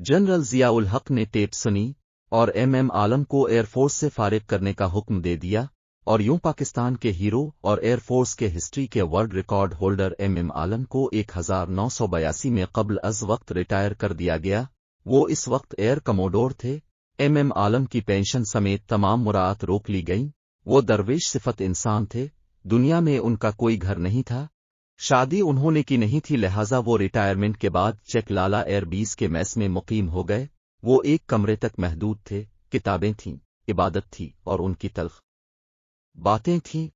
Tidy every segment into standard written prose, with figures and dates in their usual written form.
General Ziaul हक ने tape सुनी और एम आलम को एयरफोर्स से फारिग करने का हुक्म दे दिया, और यूं पाकिस्तान के हीरो और एयरफोर्स के हिस्ट्री के वर्ल्ड रिकॉर्ड होल्डर एम आलम को 1982 में कब्ल अज वक्त रिटायर कर दिया गया। वो इस वक्त एयर कमोडोर थे। एम आलम की पेंशन समेत तमाम मुराद रोक ली गईं। वो दरवेश सिफत इंसान थे, दुनिया में उनका कोई घर नहीं था, शादी उन्होंने की नहीं थी, लिहाजा वो रिटायरमेंट के बाद चेक लाला एयरबीज के मेस में मुकीम हो गए। वो एक कमरे तक महदूद थे, किताबें थीं, इबादत थी और उनकी तल्ख बातें थीं।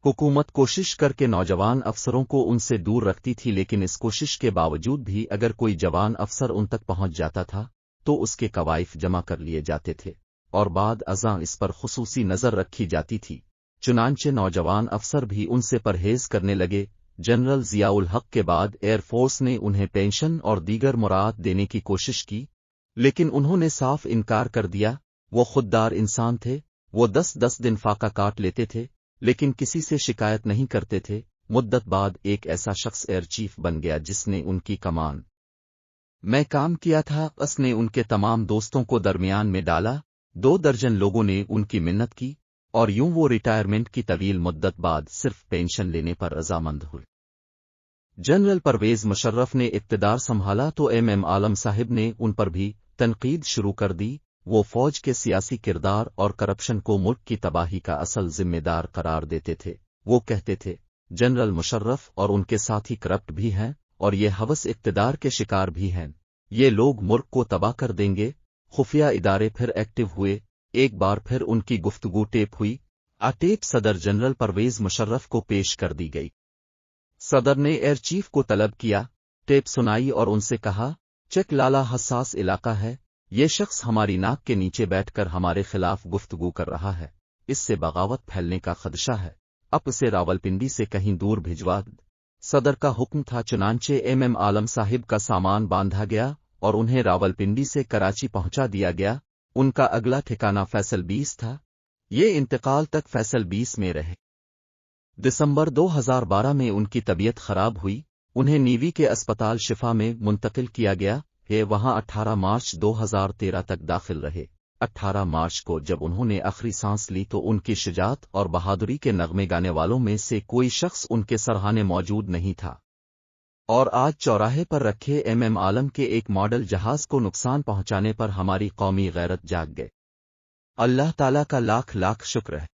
हुकूमत कोशिश करके नौजवान अफसरों को उनसे दूर रखती थी, लेकिन इस कोशिश के बावजूद भी अगर कोई जवान अफसर उन तक पहुंच जाता था तो उसके कवाइफ जमा कर लिए जाते थे और बाद अज़ां इस पर खुसूसी नजर रखी जाती थी। चुनांचे नौजवान अफसर भी उनसे परहेज करने लगे। जनरल जियाउल हक के बाद एयरफोर्स ने उन्हें पेंशन और दीगर मुराद देने की कोशिश की, लेकिन उन्होंने साफ इनकार कर दिया। वो खुददार इंसान थे, वो 10-10 दिन फाका काट लेते थे, लेकिन किसी से शिकायत नहीं करते थे। मुद्दत बाद एक ऐसा शख्स एयर चीफ बन गया जिसने उनकी कमान में काम किया था। उसने उनके तमाम दोस्तों को दरमियान में डाला। 2 दर्जन लोगों ने उनकी मिन्नत की और यूं वो रिटायरमेंट की तवील मुद्दत बाद सिर्फ पेंशन लेने पर रजामंद हुए। जनरल परवेज मुशर्रफ ने इक़्तिदार संभाला तो एम आलम साहिब ने उन पर भी तनकीद शुरू कर दी। वो फौज के सियासी किरदार और करप्शन को मुल्क की तबाही का असल जिम्मेदार करार देते थे। वो कहते थे जनरल मुशर्रफ और उनके साथी करप्ट भी हैं और ये हवस इक़्तिदार के शिकार भी हैं। ये लोग मुल्क को तबाह कर देंगे। खुफिया इदारे फिर एक्टिव हुए। एक बार फिर उनकी गुफ्तगू टेप हुई। टेप सदर जनरल परवेज मुशर्रफ को पेश कर दी गई। सदर ने एयर चीफ को तलब किया, टेप सुनाई और उनसे कहा, चेक लाला हसास इलाका है, ये शख्स हमारी नाक के नीचे बैठकर हमारे खिलाफ गुफ्तगू कर रहा है, इससे बगावत फैलने का खदशा है, अब उसे रावलपिंडी से कहीं दूर भिजवा। सदर का हुक्म था, चुनांचे एम आलम साहिब का सामान बांधा गया और उन्हें रावलपिंडी से कराची पहुंचा दिया गया। उनका अगला ठिकाना फैसल 20 था। ये इंतकाल तक फैसल 20 में रहे। दिसंबर 2012 में उनकी तबीयत खराब हुई। उन्हें नीवी के अस्पताल शिफा में मुंतकिल किया गया है। वहां 18 मार्च 2013 तक दाखिल रहे। 18 मार्च को जब उन्होंने आखिरी सांस ली तो उनकी शुजाअत और बहादुरी के नगमे गाने वालों में से कोई शख्स उनके सरहाने मौजूद नहीं था। और आज चौराहे पर रखे एम आलम के एक मॉडल जहाज को नुकसान पहुंचाने पर हमारी कौमी गैरत जाग गए। अल्लाह ताला का लाख लाख शुक्र है।